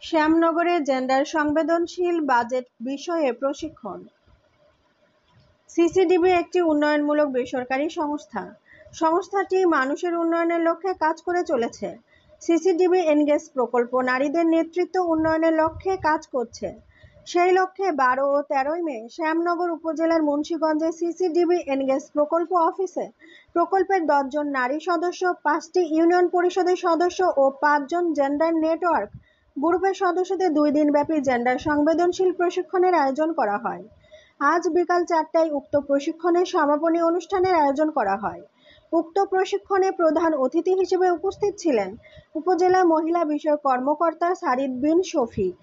শ্যামনগরে gender সংবেদনশীল budget বিষয়ে প্রশিক্ষণ। সিসিডিবি একটি উন্নয়নমূলক বেসরকারি সংস্থা। সংস্থাটি মানুষের উন্নয়নের লক্ষ্যে কাজ করে চলেছে। সিসিডিবি এনগেজ প্রকল্প নারীদের নেতৃত্ব উন্নয়নের লক্ষ্যে কাজ করছে। সেই লক্ষ্যে 12 ও 13 মে শ্যামনগর উপজেলার মুন্সিগঞ্জে সিসিডিবি এনগেজ প্রকল্প অফিসে প্রকল্পের 10 জন নারী সদস্য, 5টি ইউনিয়ন পরিষদের সদস্য ও 5 জন জেন্ডার নেটওয়ার্ক গ্রুপের সদস্যদের 2 দিনব্যাপী জেন্ডার সংবেদনশীল প্রশিক্ষণের আয়োজন করা হয়। আজ বিকাল 4টায় উক্ত প্রশিক্ষণের সমাপনী অনুষ্ঠানের আয়োজন করা হয়। উক্ত প্রশিক্ষণে প্রধান অতিথি হিসেবে উপস্থিত ছিলেন উপজেলা মহিলা বিষয়ক কর্মকর্তা সারিদ বিন শফিক।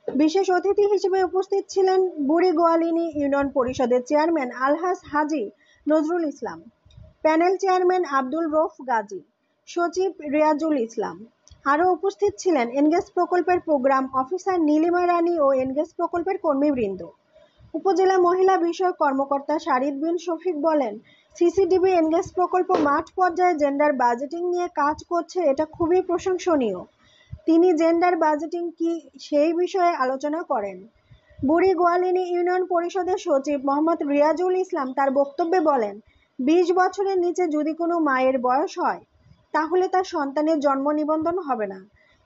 বিশেষ অতিথি হিসেবে উপস্থিত ছিলেন বুড়িগোয়ালিনী ইউনিয়ন পরিষদের চেয়ারম্যান আলহাজ হাজী নজরুল ইসলাম, প্যানেল চেয়ারম্যান আব্দুল রউফ গাজী, সচিব রিয়াজুল ইসলাম। আরও উপস্থিত ছিলেন এনগেজ প্রকল্পের প্রোগ্রাম অফিসার নীলিমা রানী ও এনগেজ প্রকল্পের কর্মীবৃন্দ। উপজেলা মহিলা বিষয়ক কর্মকর্তা সারিদ বিন শফিক বলেন, সিসিডিবি এনগেজ প্রকল্প মাঠ পর্যায়ে জেন্ডার বাজেটিং নিয়ে কাজ করছে, এটা খুবই প্রশংসনীয়। তিনি জেন্ডার বাজেটিং কি সেই বিষয়ে আলোচনা করেন। বুড়িগোয়ালিনী ইউনিয়ন পরিষদের সচিব মোহাম্মদ রিয়াজুল ইসলাম তার বক্তব্যে বলেন, 20 বছরের নিচে যদি কোনো মায়ের বয়স হয় তাহলে তার সন্তানের জন্ম নিবন্ধন হবে না।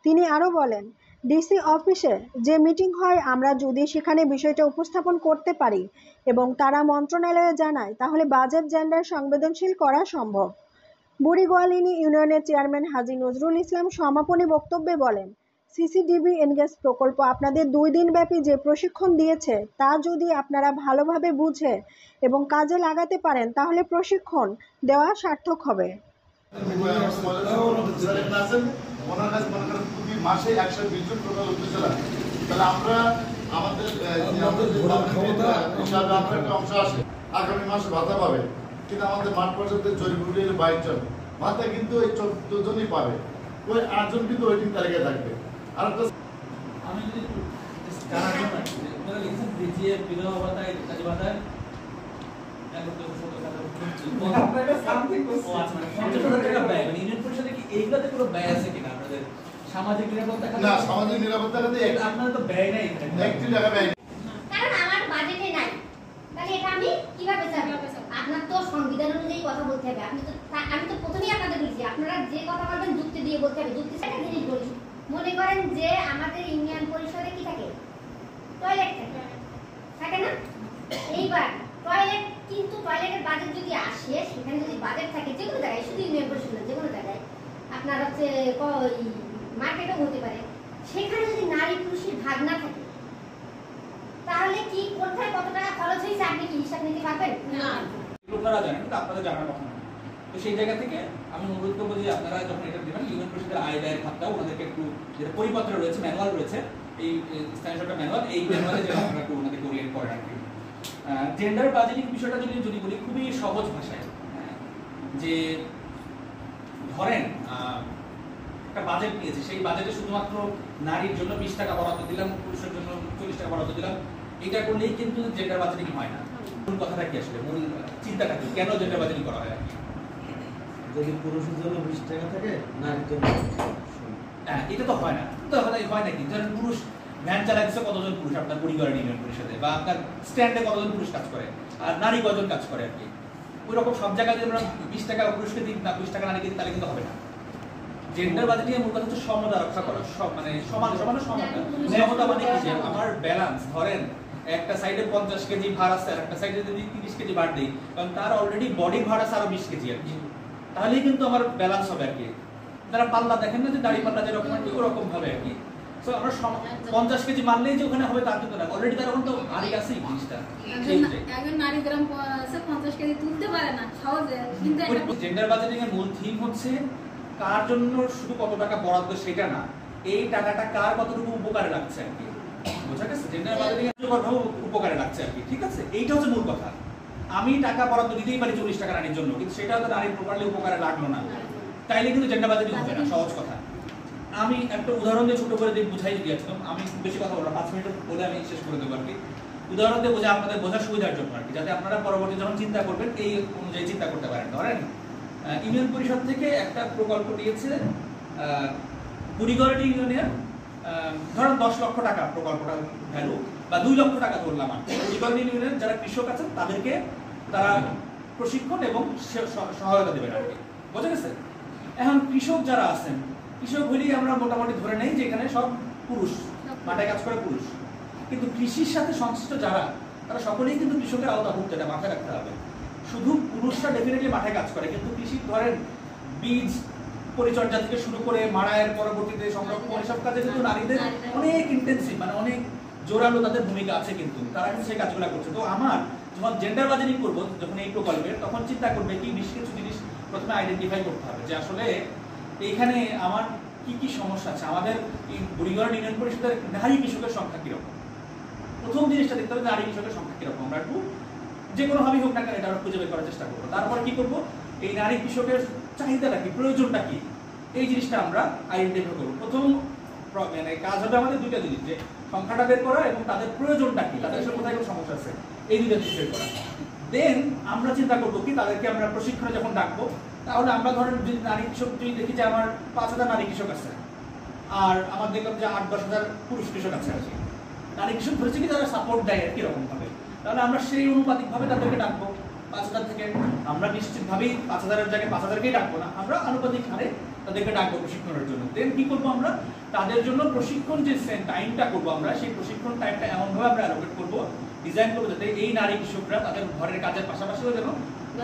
তিনি আরও বলেন, ডিসি অফিসে যে মিটিং হয় আমরা যদি সেখানে বিষয়টা উপস্থাপন করতে পারি এবং তারা মন্ত্রণালয়ে জানায় তাহলে বাজেট জেন্ডার সংবেদনশীল করা সম্ভব। বুড়িগোয়ালিনী ইউনিয়নের চেয়ারম্যান হাজী নজরুল ইসলাম সমাপনী বক্তব্যে বলেন, সিসিডিবি এনগেজ প্রকল্প আপনাদের 2 দিনব্যাপী যে প্রশিক্ষণ দিয়েছে তা যদি আপনারা ভালোভাবে বুঝে এবং কাজে লাগাতে পারেন তাহলে প্রশিক্ষণ দেওয়া সার্থক হবে। মাসে 120 জন টোটাল উপজেলা, তাহলে আমরা আমাদের একটা অংশ আসে আগামী মাসে ভাতা পাবে, কিন্তু আমাদের মাঠ পর্যায়ে জরিপুর 22 জন ভাতা কিন্তু ওই 14 জনই পাবে, ওই 8 জন কিন্তু ওয়েটিং তালিকায় থাকবে। আর একটা আমি যদি জানার জন্য আপনারা লিখছেন বিজিএ বিধবা ভাতা কাজী ভাতা সামাজিক নিরাপত্তা না, সামাজিক নিরাপত্তা আপনাদের তো ব্যয় নাই, 1 টাকা ব্যয় নেই, কারণ আমার বাজেটে নাই। তাহলে এটা আমি কিভাবে চালাবো? আপনার তো সংবিধান অনুযায়ী কথা বলতে হবে। আমি তো প্রথমেই আপনাদের বলছি, আপনারা যে কথা বলবেন যুক্তি দিয়ে বলতে হবে। যুক্তি একটা জিনিস বলি, মনে করেন যে আমাদের ইউনিয়ন পরিষদে কি থাকে, টয়লেট থাকে না? এইবার টয়লেট, কিন্তু টয়লেটের বাজেট যদি আসে, সেখানে যদি বাজেট থাকে যে কোনো জায়গায়, শুধু ইউনিয়ন পরিষদ যে কোনো জায়গায়, আপনার হচ্ছে মার্কেটও হতে পারে, সেখানে যদি নারী পুরুষের ভাগ না থাকে তাহলে কি কোথায় কত টাকা খরচ হয়েছে আপনি কি হিসাব নিতে পারবেন? না, আপনারা জানেন, কিন্তু আপনাদের জানার কথা না। তো সেই জায়গা থেকে আমি অনুরোধ করবো যে আপনারা যখন এটা দেবেন ইউনিয়ন পরিষদের আয় ব্যয়ের খাতটা ওনাদেরকে একটু, যেটা পরিপত্র রয়েছে, ম্যানুয়াল রয়েছে, এই স্থানীয় সরকার ম্যানুয়াল, এই ম্যানুয়ালে যেন আপনারা একটু ওনাদেরকে ওরিয়েন্ট করে রাখবেন। জেন্ডার বাজেটিং বিষয়টা যদি বলি খুবই সহজ ভাষায়, যে ধরেন একটা বাজেট নিয়েছে, সেই বাজেটে শুধুমাত্র নারীর জন্য 20 টাকা বরাদ্দ দিলাম, পুরুষের জন্য 40 টাকা বরাদ্দ দিলাম, এটা করলেই কিন্তু জেন্ডার বাজেটিং হয় না। মূল কথাটা কি আসলে, মূল চিন্তাটা কি, কেন জেন্ডার বাজেটিং করা হয়? যদি পুরুষের জন্য 20 টাকা থাকে, নারীর জন্য এটা তো হয় না, তো হয় নাকি? ধরেন পুরুষ ভ্যান চালাচ্ছে, কতজন পুরুষ আপনার পরিবারের ইউনিয়ন পরিষদে বা আপনার স্ট্যান্ডে কতজন পুরুষ কাজ করে, আর নারী কতজন কাজ করে আর কি। ওই রকম সব জায়গায় যদি আমরা 20 টাকা পুরুষকে দিই না 20 টাকা নারীকে দিই, তাহলে কিন্তু হবে না। জেন্ডার বাজেটিং এর মূল কথা হচ্ছে সমতা রক্ষা করা, মানে সমান সমতা মানে কি, যে আমার ব্যালেন্স, ধরেন একটা সাইডে 50 কেজি ভার আছে আর একটা সাইডে যদি 30 কেজি ভার দেই, কারণ তার অলরেডি বডি ভার আছে আরো 20 কেজি আর কি, তাহলেই কিন্তু আমার ব্যালেন্স হবে আর কি। যারা পাল্লা দেখেন না, যে দাড়ি পাল্লা যেরকম আর কি, ওরকম ভাবে আর কি। সো আমরা 50 কেজি মারলেই যে ওখানে হবে তার কিন্তু না, অলরেডি তার ওখানে তো ভারী আছে জিনিসটা। একজন নারী গ্রাম 50 কেজি তুলতে পারে না সহজে, কিন্তু জেন্ডার বাজেটিং এর মূল থিম হচ্ছে কার জন্য শুধু কত টাকা বরাদ্দ সেটা না, এই টাকাটা কার কতটুকু উপকারে লাগছে আর কি, বুঝা গেছে? জেন্ডার বাজেটিং এর উপকারে লাগছে আর কি, ঠিক আছে? এইটা হচ্ছে মূল কথা। আমি টাকা বরাদ্দ দিতেই পারি 40 টাকা নারীর জন্য, কিন্তু সেটা হয়তো নারীর প্রপারলি উপকারে লাগলো না, তাইলে কিন্তু জেন্ডার বাজেটিং হবে না। সহজ কথা, আমি একটা উদাহরণ দিয়ে ছোট করে বুঝাই দিয়ে একদম, আমি বেশি কথা বলবো, 5 মিনিট বলে আমি শেষ করে দেবো আর কি। উদাহরণ দিয়ে বোঝা আপনাদের বোঝার সুবিধার জন্য আর কি, যাতে আপনারা পরবর্তী যখন চিন্তা করবেন এই অনুযায়ী চিন্তা করতে পারেন। ধরেন ইউনিয়ন পরিষদ থেকে একটা প্রকল্প দিয়েছে বুড়িগড়াটি ইউনিয়নের ধরেন 10 লক্ষ টাকা প্রকল্পটার ভ্যালু বা 2 লক্ষ টাকা ধরলাম ইকোনমি ইউনিয়নের যারা কৃষক আছেন তাদেরকে তারা প্রশিক্ষণ এবং সহায়তা দেবেন আর কি, বোঝা গেছে? এখন কৃষক যারা আছেন, কৃষক হলেই আমরা মোটামুটি ধরে নেই যে এখানে সব পুরুষ, মাঠে কাজ করে পুরুষ, কিন্তু কৃষির সাথে সংশ্লিষ্ট যারা তারা সকলেই কিন্তু কৃষকের আওতাভুক্ত, এটা মাথায় রাখতে হবে। শুধু পুরুষরা ডেফিনেটলি মাঠে কাজ করে, কিন্তু কৃষি ধরেন বীজ পরিচর্যা থেকে শুরু করে মাড়াইয়ের পরবর্তীতে সংরক্ষণ এসব কাজে কিন্তু নারীদের অনেক ইন্টেন্সিভ, মানে অনেক জোরালো তাদের ভূমিকা আছে, কিন্তু তারা কিন্তু সেই কাজগুলো করছে। তো আমার যখন জেন্ডার বাজারিং করবো যখন এই প্রকল্পের, তখন চিন্তা করবে কি বেশ কিছু জিনিস প্রথমে আইডেন্টিফাই করতে হবে যে আসলে এইখানে আমার কি কি সমস্যা আছে। আমাদের এই বুড়িগড় ইউনিয়ন পরিষদের নারী কৃষকের সংখ্যা কিরকম, প্রথম জিনিসটা দেখতে হবে নারী কৃষকের সংখ্যা কিরকম। আমরা একটু যে কোনোভাবেই হোক না কেন এটা আমরা খুঁজে বের করার চেষ্টা করবো। তারপরে কি করবো, এই নারী কৃষকের চাহিদাটা কি, প্রয়োজনটা কি, এই জিনিসটা আমরা আইডেন্টিফাই করবো। প্রথম মানে কাজ হবে আমাদের দুইটা জিনিস, যে সংখ্যাটা বের করা এবং তাদের প্রয়োজনটা কি, তাদের সাথে কোথায় কোনো সমস্যা আছে, এই দুইটা জিনিস বের করা। দেন আমরা চিন্তা করবো কি তাদেরকে আমরা প্রশিক্ষণে যখন ডাকবো, তাহলে আমরা ধরেন যদি নারী কৃষক যদি দেখি যে আমার 5,000 নারী কৃষক আছে আর আমার দেখলাম যে 8-10,000 পুরুষ কৃষক আছে আর কি, নারী কৃষক ধরেছে কি তারা সাপোর্ট দেয় আর কি রকম ভাবে, তাহলে আমরা সেই অনুপাতিক ভাবে তাদেরকে ডাকবো 5,000 থেকে। আমরা নিশ্চিতভাবেই 5,000-এর জায়গায় 5,000-কেই ডাকবো না, আমরা আনুপাতিক হারে তাদেরকে ডাকবো প্রশিক্ষণের জন্য। দেন কি করবো, আমরা তাদের জন্য প্রশিক্ষণ যে টাইমটা করবো, আমরা সেই প্রশিক্ষণ টাইমটা এমনভাবে আমরা অ্যালোকেট করবো, ডিজাইন করবো যাতে এই নারী কৃষকরা তাদের ঘরের কাজের পাশাপাশিও যেন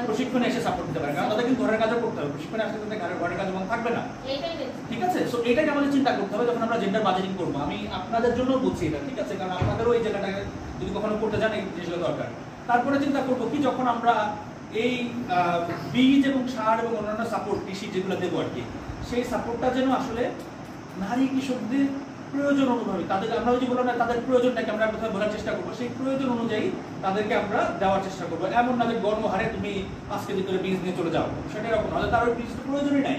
প্রশিক্ষণে এসে সাপোর্ট দিতে পারে, কারণ তাদের কিন্তু ঘরের কাজও করতে হবে, প্রশিক্ষণে আসলে তাদের ঘরের কাজ মন থাকবে না, ঠিক আছে? সো এটাকে আমাদের চিন্তা করতে হবে যখন আমরা জেন্ডার বাজেটিং করবো। আমি আপনাদের জন্য বলছি এটা, ঠিক আছে, কারণ আপনাদেরও এই জায়গাটাকে যদি কখনো করতে যান এই জিনিসগুলো দরকার। তারপরে চিন্তা করবো কি যখন আমরা এই বীজ এবং সার এবং অন্যান্য সাপোর্ট কৃষি যেগুলো দেবো আর কি, সেই সাপোর্টটা যেন আসলে নারী কৃষকদের প্রয়োজন অনুযায়ী, তাদের আমরা যদি বললাম না তাদের প্রয়োজনটাকে আমরা কোথায় বলার চেষ্টা করবো, সেই প্রয়োজন অনুযায়ী তাদেরকে আমরা দেওয়ার চেষ্টা করবো। এমন না যে গর্মহারে তুমি 5 কেজি করে বীজ নিয়ে চলে যাও, সেটা এরকম না, তার ওই বীজ তো প্রয়োজনই নাই,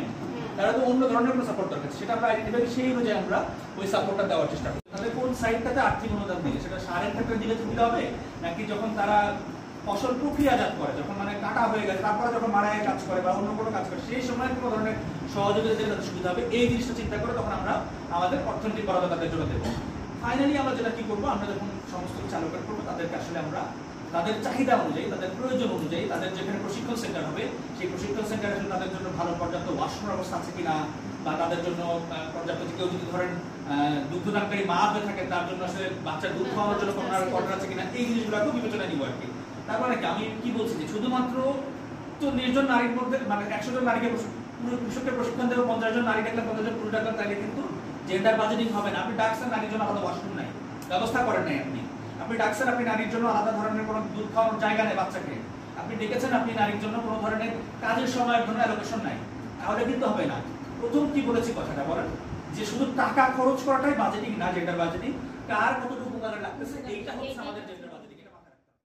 তারা তো অন্য ধরনের কোনো সাপোর্ট দরকার, সেটা আমরা আইডেন্টিফাই সেই অনুযায়ী আমরা ওই সাপোর্টটা দেওয়ার চেষ্টা করবো। তাহলে কোন সাইডটাতে আর্থিক অনুদান দিলে, সেটা সারের ক্ষেত্রে দিলে সুবিধা হবে, নাকি যখন তারা ফসল প্রক্রিয়াজাত করে, যখন মানে কাটা হয়ে গেছে তারপরে যখন মাড়াইয়ের কাজ করে বা অন্য কোনো কাজ করে, সেই সময় কোনো ধরনের সহযোগিতা দিলে তাদের সুবিধা হবে, এই জিনিসটা চিন্তা করে তখন আমরা আমাদের অর্থনৈতিক বরাদ্দ তাদের জন্য দেবো। ফাইনালি আমরা যেটা কি করবো, আমরা যখন সমস্ত কিছু আলোচনা করবো তাদেরকে আসলে আমরা তাদের চাহিদা অনুযায়ী, তাদের প্রয়োজন অনুযায়ী, তাদের যেখানে প্রশিক্ষণ সেন্টার হবে সেই প্রশিক্ষণ সেন্টারে আসলে তাদের জন্য ভালো পর্যাপ্ত ওয়াশরুম ব্যবস্থা আছে কিনা, বা তাদের জন্য পর্যাপ্ত, কেউ যদি ধরেন দুগ্ধদানকারী মা হয়ে থাকে তার জন্য আসলে বাচ্চার দুধ খাওয়ানোর জন্য কোনো কর্নার আছে কিনা, এই জিনিসগুলোকেও বিবেচনায় নিব আর কি। তার মানে কি আমি কি বলছি যে শুধুমাত্র 40 জন নারীর মধ্যে মানে 100 জন নারীকে কৃষকের প্রশিক্ষণ দেবো, 50 জন নারী ডাকলে 50 জন পুরুষ ডাকলেন, তাহলে কিন্তু জেন্ডার বাজেটিং হবে না। আপনি ডাকছেন নারীর জন্য আলাদা ওয়াশরুম নাই, ব্যবস্থা করেন নাই, আপনি ডাকছেন আপনি নারীর জন্য আলাদা ধরনের কোনো দুধ খাওয়ানোর জায়গা নেই বাচ্চাকে, আপনি ডেকেছেন আপনি নারীর জন্য কোনো ধরনের কাজের সময়ের জন্য অ্যালোকেশন নাই, তাহলে কিন্তু হবে না। প্রথম কি বলেছি কথাটা বলেন, যে শুধু টাকা খরচ করাটাই বাজেটিং না, জেন্ডার বাজেটিং, কার কতটুকু উপকারে লাগতেছে এইটা হচ্ছে আমাদের জেন্ডার।